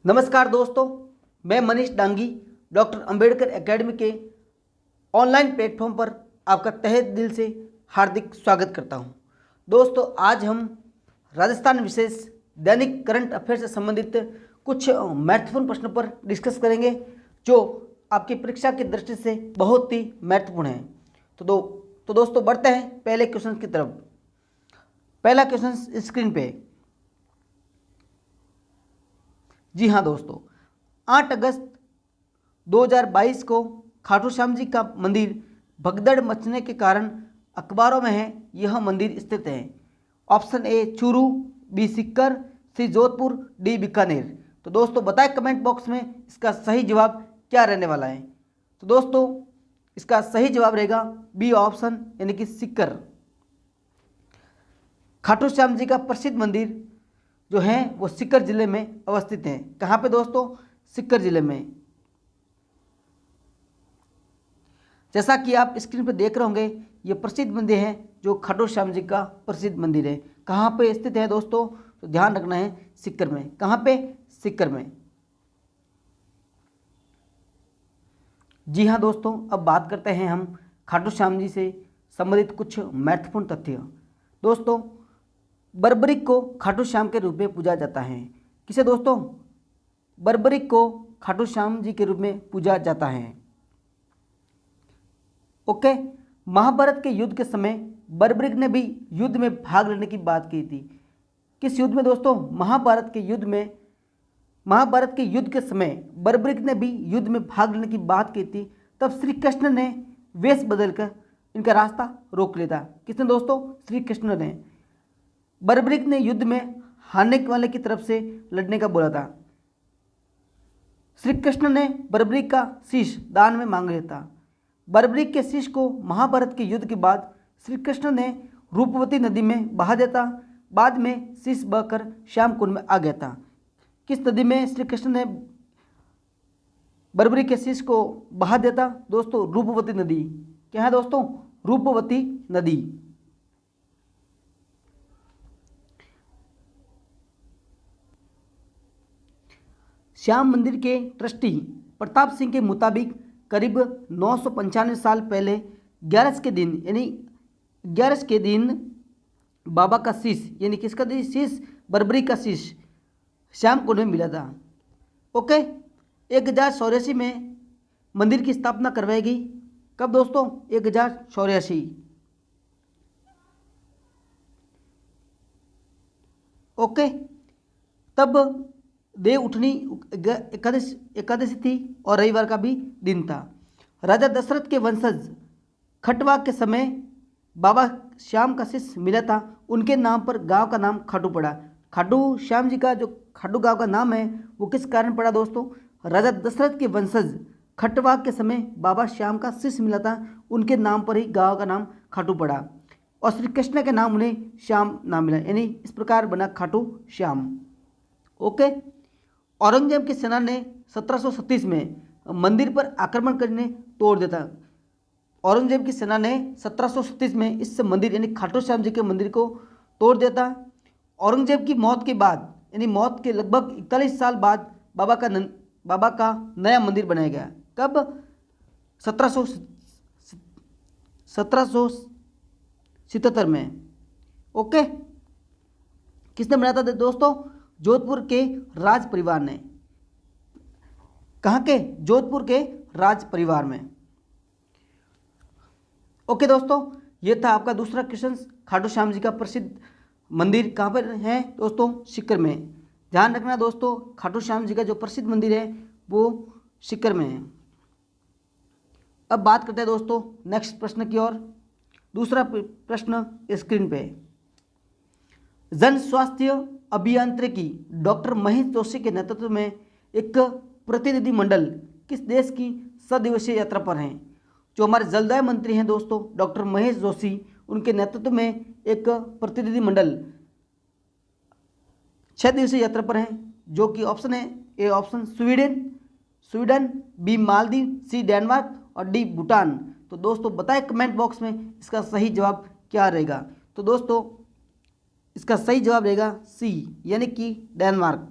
नमस्कार दोस्तों, मैं मनीष डांगी डॉक्टर अंबेडकर एकेडमी के ऑनलाइन प्लेटफॉर्म पर आपका तहे दिल से हार्दिक स्वागत करता हूं। दोस्तों, आज हम राजस्थान विशेष दैनिक करंट अफेयर से संबंधित कुछ महत्वपूर्ण प्रश्नों पर डिस्कस करेंगे जो आपकी परीक्षा की दृष्टि से बहुत ही महत्वपूर्ण है। तो दोस्तों बढ़ते हैं पहले क्वेश्चन की तरफ। पहला क्वेश्चन स्क्रीन पे। जी हाँ दोस्तों, 8 अगस्त 2022 को खाटू श्याम जी का मंदिर भगदड़ मचने के कारण अखबारों में है यह मंदिर स्थित है। Option A Churu, B Sikar, C Jodhpur, D Bikaner. तो दोस्तों बताएं कमेंट बॉक्स में इसका सही जवाब क्या रहने वाला है। तो दोस्तों इसका सही जवाब रहेगा बी ऑप्शन यानी कि सीकर। खाटू श्याम जी का प्रसिद्ध मंदिर जो है वो सीकर जिले में अवस्थित है। कहाँ पे दोस्तों? सीकर जिले में। जैसा कि आप स्क्रीन पर देख रहे होंगे, ये प्रसिद्ध मंदिर है जो खाटू श्याम जी का प्रसिद्ध मंदिर है। कहाँ पे स्थित है दोस्तों? तो ध्यान रखना है, सीकर में। कहाँ पे? सीकर में। जी हाँ दोस्तों, अब बात करते हैं हम खाटू श्याम जी से संबंधित कुछ महत्वपूर्ण तथ्य। दोस्तों बर्बरिक को खाटू श्याम के रूप में पूजा जाता है। किसे दोस्तों? बर्बरिक को खाटू श्याम जी के रूप में पूजा जाता है। ओके। महाभारत के युद्ध के समय बर्बरिक ने भी युद्ध में भाग लेने की बात की थी। किस युद्ध में दोस्तों? महाभारत के युद्ध में। महाभारत के युद्ध के समय बर्बरिक ने भी युद्ध में भाग लेने की बात की थी। तब श्री कृष्ण ने वेश बदलकर इनका रास्ता रोक लिया था। किसने दोस्तों? श्री कृष्ण ने। बर्बरिक ने युद्ध में हारने वाले की तरफ से लड़ने का बोला था। श्री कृष्ण ने बर्बरिक का शीश दान में मांग लिया था। बर्बरिक के शीश को महाभारत के युद्ध के बाद श्री कृष्ण ने रूपवती नदी में बहा दिया था। बाद में शीश बहकर श्याम कुंड में आ गया था। किस नदी में श्री कृष्ण ने बर्बरिक के शीश को बहा दिया था दोस्तों? रूपवती नदी। क्या है दोस्तों? रूपवती नदी। श्याम मंदिर के ट्रस्टी प्रताप सिंह के मुताबिक करीब 995 साल पहले 11 के दिन यानी 11 के दिन बाबा का शीश यानी किसका शीश? बर्बरिक का शीश श्याम कुंड में मिला था। ओके। 1084 में मंदिर की स्थापना करवाई गई। कब दोस्तों? 1084। ओके। तब देव उठनी एकादशी थी और रविवार का भी दिन था। राजा दशरथ के वंशज खटवा के समय बाबा श्याम का शिष्य मिला था। उनके नाम पर गांव का नाम खाटू पड़ा। खाटू श्याम जी का जो खाटू गांव का नाम है वो किस कारण पड़ा दोस्तों? राजा दशरथ के वंशज खटवा के समय बाबा श्याम का शिष्य मिला था, उनके नाम पर ही गांव का नाम खाटू पड़ा और श्री कृष्ण के नाम उन्हें श्याम नाम मिला, यानी इस प्रकार बना खाटू श्याम। ओके। औरंगजेब की सेना ने 1737 में मंदिर पर आक्रमण करने तोड़ दिया था। औरंगजेब की सेना ने 1737 में इस मंदिर यानी खाटू श्याम जी के मंदिर को तोड़ दिया था। औरंगजेब की मौत के बाद यानी मौत के लगभग 41 साल बाद बाबा का नया मंदिर बनाया गया। कब? 1777 में। ओके। किसने बनाया था दोस्तों? जोधपुर के राज परिवार ने। कहाँ के? जोधपुर के राज परिवार में। ओके दोस्तों, ये था आपका दूसरा क्वेश्चन। खाटू श्याम जी का प्रसिद्ध मंदिर कहाँ पर है दोस्तों? सीकर में। ध्यान रखना दोस्तों, खाटू श्याम जी का जो प्रसिद्ध मंदिर है वो सीकर में है। अब बात करते हैं दोस्तों नेक्स्ट प्रश्न की ओर। दूसरा प्रश्न स्क्रीन पे। जन स्वास्थ्य अभियांत्रिकी डॉक्टर महेश जोशी के नेतृत्व में एक प्रतिनिधि मंडल किस देश की 100 दिवसीय यात्रा पर हैं? जो हमारे जलदाय मंत्री हैं दोस्तों डॉक्टर महेश जोशी, उनके नेतृत्व में एक प्रतिनिधि मंडल 6 दिवसीय यात्रा पर हैं, जो कि ऑप्शन है A option Sweden, B Maldives, C Denmark और डी भूटान। तो दोस्तों बताएं कमेंट बॉक्स में इसका सही जवाब क्या रहेगा। तो दोस्तों इसका सही जवाब रहेगा सी यानी कि डेनमार्क।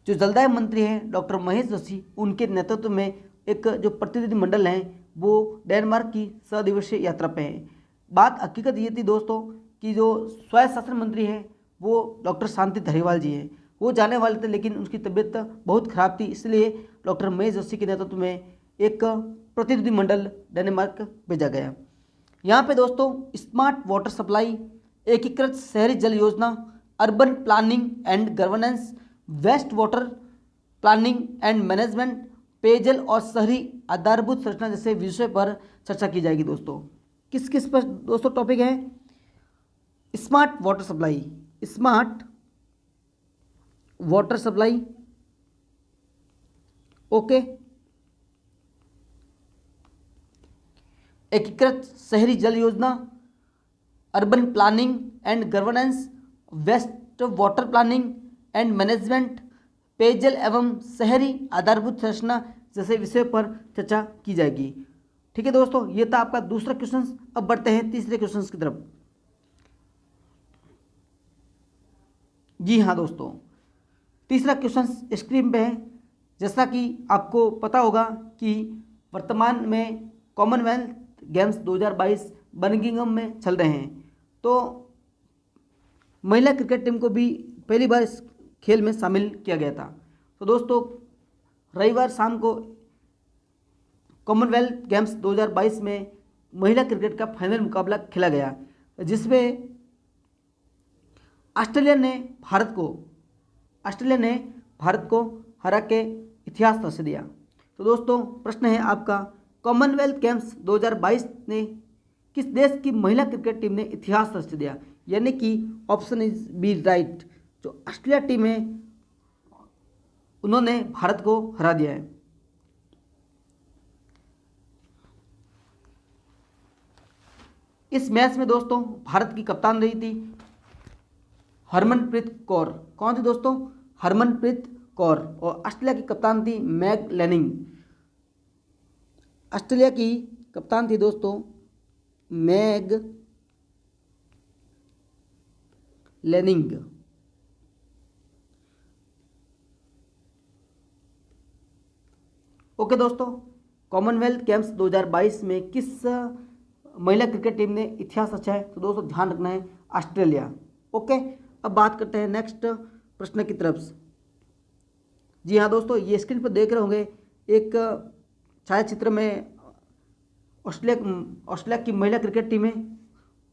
जो जलदाय मंत्री हैं डॉक्टर महेश जोशी, उनके नेतृत्व में एक जो प्रतिनिधि मंडल हैं वो डेनमार्क की 100 दिवसीय यात्रा पे हैं। बात हकीकत ये थी दोस्तों कि जो स्वायत्त शासन मंत्री हैं वो डॉक्टर शांति धारीवाल जी हैं, वो जाने वाले थे लेकिन उनकी तबीयत बहुत खराब थी, इसलिए डॉक्टर महेश जोशी के नेतृत्व में एक प्रतिनिधि मंडल डेनमार्क भेजा गया। यहाँ पे दोस्तों स्मार्ट वाटर सप्लाई, एकीकृत शहरी जल योजना, urban planning and governance, waste water planning and management, पेयजल और शहरी आधारभूत संरचना जैसे विषय पर चर्चा की जाएगी दोस्तों। किस किस पर दोस्तों टॉपिक है? Smart water supply, smart water supply, okay. एकीकृत शहरी जल योजना, urban planning and governance, waste water planning and management, पेयजल एवं शहरी आधारभूत संरचना जैसे विषय पर चर्चा की जाएगी। ठीक है दोस्तों, ये था आपका दूसरा क्वेश्चन। अब बढ़ते हैं तीसरे क्वेश्चन की तरफ। जी हाँ दोस्तों, तीसरा क्वेश्चन स्क्रीन पे है। जैसा कि आपको पता होगा कि वर्तमान में कॉमनवेल्थ गेम्स 2022 बर्मिंघम में चल रहे हैं, तो महिला क्रिकेट टीम को भी पहली बार इस खेल में शामिल किया गया था। तो दोस्तों रविवार शाम को कॉमनवेल्थ गेम्स 2022 में महिला क्रिकेट का फाइनल मुकाबला खेला गया, जिसमें ऑस्ट्रेलिया ने भारत को हरा के इतिहास रच दिया। तो दोस्तों प्रश्न है आपका, कॉमनवेल्थ गेम्स 2022 ने किस देश की महिला क्रिकेट टीम ने इतिहास रच दिया? यानी कि ऑप्शन इज बी राइट। जो ऑस्ट्रेलिया टीम है उन्होंने भारत को हरा दिया है। इस मैच में दोस्तों भारत की कप्तान रही थी हरमनप्रीत कौर। कौन थी दोस्तों? हरमनप्रीत कौर। और ऑस्ट्रेलिया की कप्तान थी मैग लैनिंग। ऑस्ट्रेलिया की कप्तान थी दोस्तों मैग लैनिंग। ओके दोस्तों, कॉमनवेल्थ गेम्स 2022 में किस महिला क्रिकेट टीम ने इतिहास रचा है? तो दोस्तों ध्यान रखना है ऑस्ट्रेलिया। ओके, अब बात करते हैं नेक्स्ट प्रश्न की तरफ। जी हाँ दोस्तों, ये स्क्रीन पर देख रहे होंगे एक छायाचित्र में ऑस्ट्रेलिया की महिला क्रिकेट टीम है,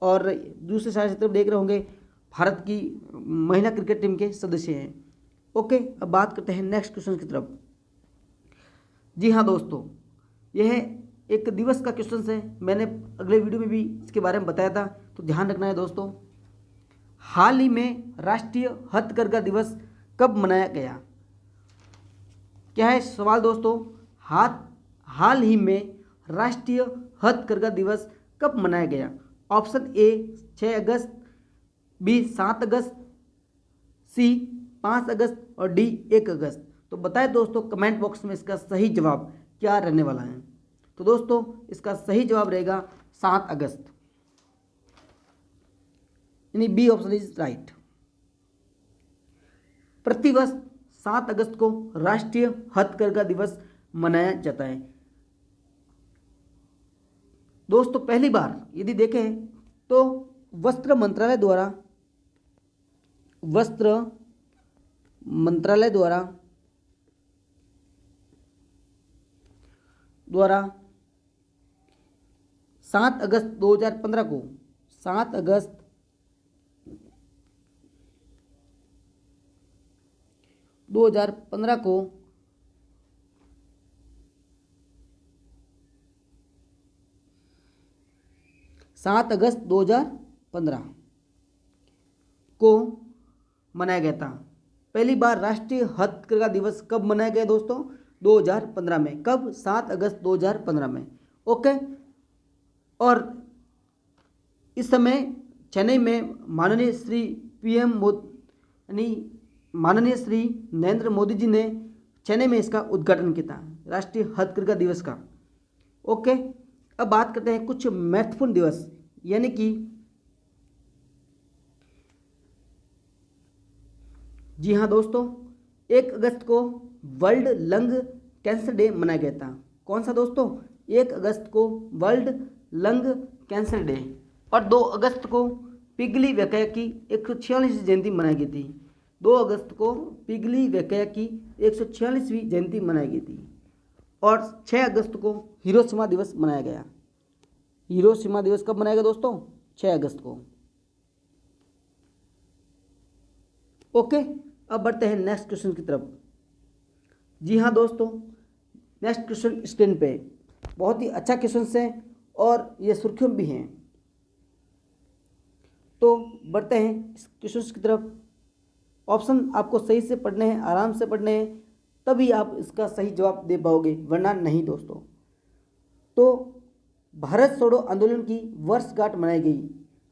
और दूसरे छायाचित्र में देख रहे होंगे भारत की महिला क्रिकेट टीम के सदस्य हैं। ओके, अब बात करते हैं नेक्स्ट क्वेश्चन की तरफ। जी हाँ दोस्तों, यह एक दिवस का क्वेश्चन है, मैंने अगले वीडियो में भी इसके बारे में बताया था, तो ध्यान रखना है दोस्तों। हाल ही में राष्ट्रीय हथकरघा दिवस कब मनाया गया? क्या है सवाल दोस्तों? हाल ही में राष्ट्रीय हथकरघा दिवस कब मनाया गया? ऑप्शन ए 6 अगस्त, बी 7 अगस्त, सी 5 अगस्त और डी 1 अगस्त। तो बताएं दोस्तों कमेंट बॉक्स में इसका सही जवाब क्या रहने वाला है। तो दोस्तों इसका सही जवाब रहेगा 7 अगस्त, यानी बी ऑप्शन इज राइट। प्रतिवर्ष 7 अगस्त को राष्ट्रीय हथकरघा दिवस मनाया जाता है। दोस्तों पहली बार यदि देखें तो वस्त्र मंत्रालय द्वारा 7 अगस्त 2015 को 7 अगस्त 2015 को सात अगस्त 2015 को मनाया गया था। पहली बार राष्ट्रीय हथकरघा दिवस कब मनाया गया दोस्तों? 2015 में। कब? 7 अगस्त 2015 में। ओके, और इस समय चेन्नई में माननीय श्री नरेंद्र मोदी जी ने चेन्नई में इसका उद्घाटन किया था, राष्ट्रीय हथकरघा दिवस का। ओके, अब बात करते हैं कुछ महत्वपूर्ण दिवस, यानी कि जी हाँ दोस्तों, 1 अगस्त को वर्ल्ड लंग कैंसर डे मनाया गया था। कौन सा दोस्तों? 1 अगस्त को वर्ल्ड लंग कैंसर डे। और 2 अगस्त को पिगली वैकैया की 146वीं जयंती मनाई गई थी। 2 अगस्त को पिगली वैकैया की 146वीं जयंती मनाई गई थी। और 6 अगस्त को हिरोशिमा दिवस मनाया गया। हिरोशिमा दिवस कब मनाया गया दोस्तों? 6 अगस्त को। ओके, अब बढ़ते हैं नेक्स्ट क्वेश्चन की तरफ। जी हाँ दोस्तों, नेक्स्ट क्वेश्चन स्क्रीन पे बहुत ही अच्छा क्वेश्चन है और ये सुर्खियों में भी हैं। तो बढ़ते हैं इस क्वेश्चन की तरफ। ऑप्शन आपको सही से पढ़ने हैं, आराम से पढ़ने हैं, तभी आप इसका सही जवाब दे पाओगे, वरना नहीं दोस्तों। तो भारत छोड़ो आंदोलन की वर्षगांठ मनाई गई।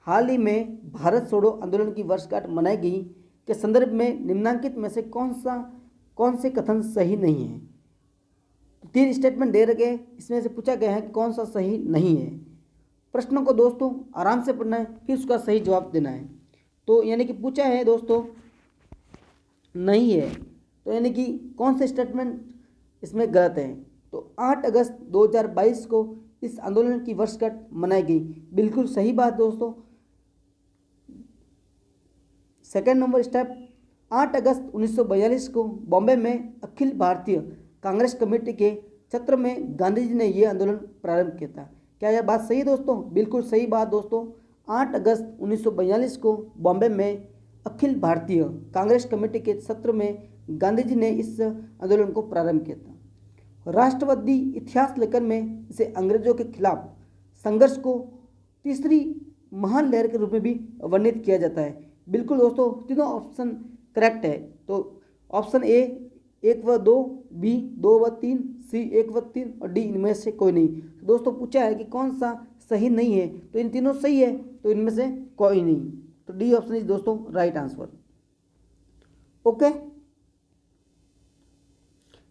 हाल ही में भारत छोड़ो आंदोलन की वर्षगांठ मनाई गई के संदर्भ में निम्नांकित में से कौन से कथन सही नहीं है? 3 स्टेटमेंट दे रखे हैं, इसमें से पूछा गया है कि कौन सा सही नहीं है। प्रश्नों को दोस्तों आराम से पढ़ना है, फिर उसका सही जवाब देना है। तो यानी कि पूछा है दोस्तों नहीं है, तो यानी कि कौन से स्टेटमेंट इसमें गलत है? तो 8 अगस्त 2022 को इस आंदोलन की वर्षगांठ मनाई गई, बिल्कुल सही बात दोस्तों। सेकेंड नंबर स्टेप, 8 अगस्त 1942 को बॉम्बे में अखिल भारतीय कांग्रेस कमेटी के छत्र में गांधी जी ने यह आंदोलन प्रारंभ किया था। क्या यह बात सही है दोस्तों? बिल्कुल सही बात दोस्तों। 8 अगस्त 1942 को बॉम्बे में अखिल भारतीय कांग्रेस कमेटी के सत्र में गांधी जी ने इस आंदोलन को प्रारंभ किया था। राष्ट्रवादी इतिहास लेखन में इसे अंग्रेजों के खिलाफ संघर्ष को तीसरी महान लहर के रूप में भी वर्णित किया जाता है। बिल्कुल दोस्तों, तीनों ऑप्शन करेक्ट है। तो ऑप्शन ए 1 व 2, बी 2 व 3, सी 1 व 3 और डी इनमें से कोई नहीं। तो दोस्तों पूछा है कि कौन सा सही नहीं है, तो इन तीनों सही है, तो इनमें से कोई नहीं। तो डी ऑप्शन इज दोस्तों राइट आंसर। ओके,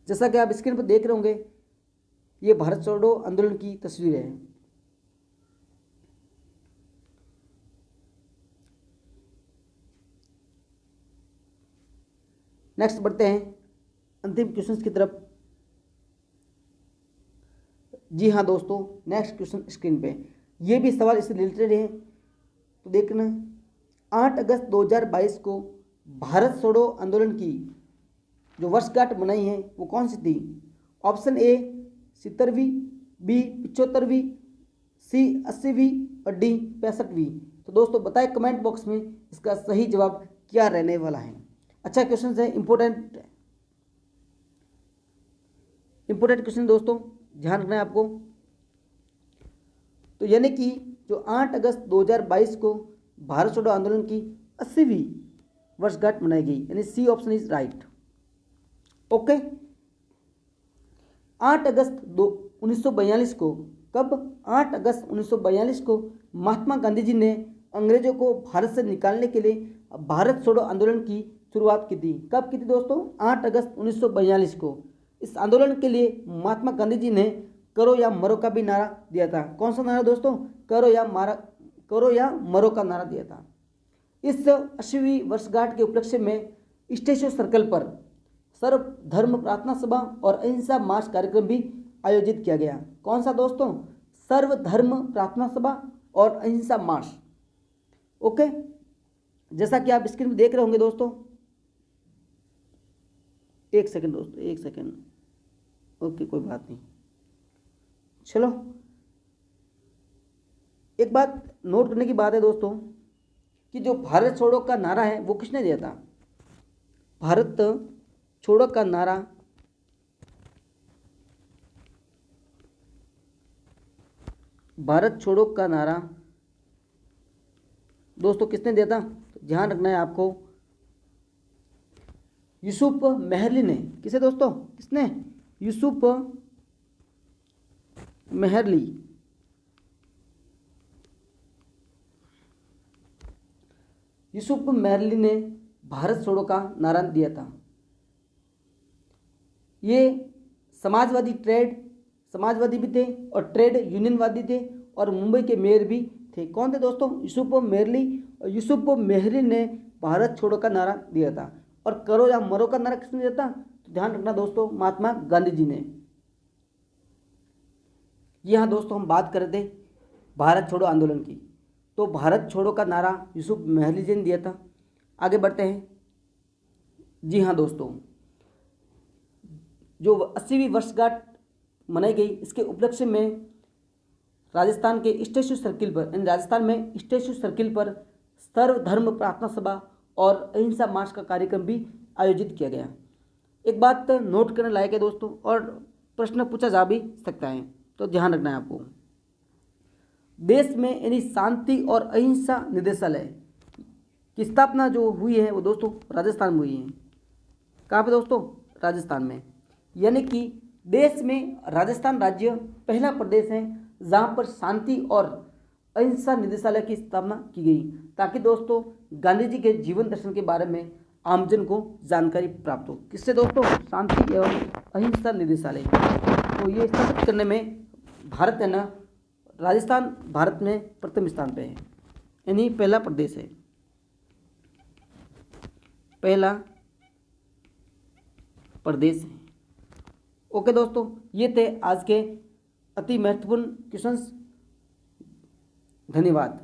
जैसा कि आप स्क्रीन पर देख रहे होंगे, ये भारत छोड़ो आंदोलन की तस्वीर है। नेक्स्ट बढ़ते हैं अंतिम क्वेश्चंस की तरफ। जी हाँ दोस्तों, नेक्स्ट क्वेश्चन स्क्रीन पे, ये भी सवाल इससे रिलेटेड है, तो देखना। 8 अगस्त 2022 को भारत छोड़ो आंदोलन की जो वर्षगांठ मनाई है वो कौन सी थी? ऑप्शन ए 70वीं, बी 75वीं, सी 80वीं और डी 65वीं। तो दोस्तों बताएं कमेंट बॉक्स में इसका सही जवाब क्या रहने वाला है। अच्छा क्वेश्चन है, इंपॉर्टेंट क्वेश्चन दोस्तों, ध्यान रखना है आपको। तो यानी कि जो 8 अगस्त 2022 को भारत छोड़ो आंदोलन की 80वीं वर्षगांठ मनाई गई, यानी C option is right. Okay, 8 अगस्त 1942 को, कब? 8 अगस्त 1942 को महात्मा गांधी जी ने अंग्रेजों को भारत से निकालने के लिए भारत छोड़ो आंदोलन की शुरुआत की थी। कब की थी दोस्तों? 8 अगस्त 1942 को। इस आंदोलन के लिए महात्मा गांधी जी ने करो या मरो का भी नारा दिया था। कौन सा नारा दोस्तों? करो या मरो का नारा दिया था। इस 80वीं वर्षगांठ के उपलक्ष्य में स्टेचू सर्कल पर सर्व धर्म प्रार्थना सभा और अहिंसा मार्च कार्यक्रम भी आयोजित किया गया। कौन सा दोस्तों? सर्व धर्म प्रार्थना सभा और अहिंसा मार्च। ओके, जैसा कि आप स्क्रीन में देख रहे होंगे दोस्तों, एक सेकंड दोस्तों, एक सेकंड। ओके, कोई बात नहीं, चलो। एक बात नोट करने की बात है दोस्तों कि जो भारत छोड़ो का नारा है वो किसने दिया था? भारत छोड़ो का नारा दोस्तों किसने दिया था? तो ध्यान रखना है आपको, यूसुफ मेहरली ने। किसे दोस्तों? किसने? यूसुफ मेहरली। यूसुफ मेहरली ने भारत छोड़ो का नारा दिया था। ये समाजवादी भी थे और ट्रेड यूनियनवादी थे और मुंबई के मेयर भी थे। कौन थे दोस्तों? यूसुफ मेहरली। और यूसुफ मेहरली ने भारत छोड़ो का नारा दिया था। और करो या मरो का नारा किसने दिया था? तो ध्यान रखना दोस्तों, महात्मा गांधी जी ने। यहाँ दोस्तों हम बात कर रहे थे भारत छोड़ो आंदोलन की, तो भारत छोड़ो का नारा यूसुफ महली जी ने दिया था। आगे बढ़ते हैं। जी हाँ दोस्तों, जो 80वीं वर्षगांठ मनाई गई, इसके उपलक्ष्य में राजस्थान के स्टेचू सर्किल पर, यानी राजस्थान में स्टेचू सर्किल पर सर्वधर्म प्रार्थना सभा और अहिंसा मार्च का कार्यक्रम भी आयोजित किया गया। एक बात नोट करने लायक है दोस्तों, और प्रश्न पूछा जा भी सकता है, तो ध्यान रखना है आपको। देश में यानी शांति और अहिंसा निदेशालय की स्थापना जो हुई है वो दोस्तों राजस्थान में हुई है। कहाँ पे दोस्तों? राजस्थान में। यानी कि देश में राजस्थान राज्य पहला प्रदेश है जहाँ पर शांति और अहिंसा निदेशालय की स्थापना की गई, ताकि दोस्तों गांधी जी के जीवन दर्शन के बारे में आमजन को जानकारी प्राप्त हो। किससे दोस्तों? शांति एवं अहिंसा निदेशालय। तो ये स्थापित करने में भारत है ना, राजस्थान भारत में प्रथम स्थान पे है, यानी पहला प्रदेश है, पहला प्रदेश है। ओके दोस्तों, ये थे आज के अति महत्वपूर्ण क्वेश्चंस। धन्यवाद।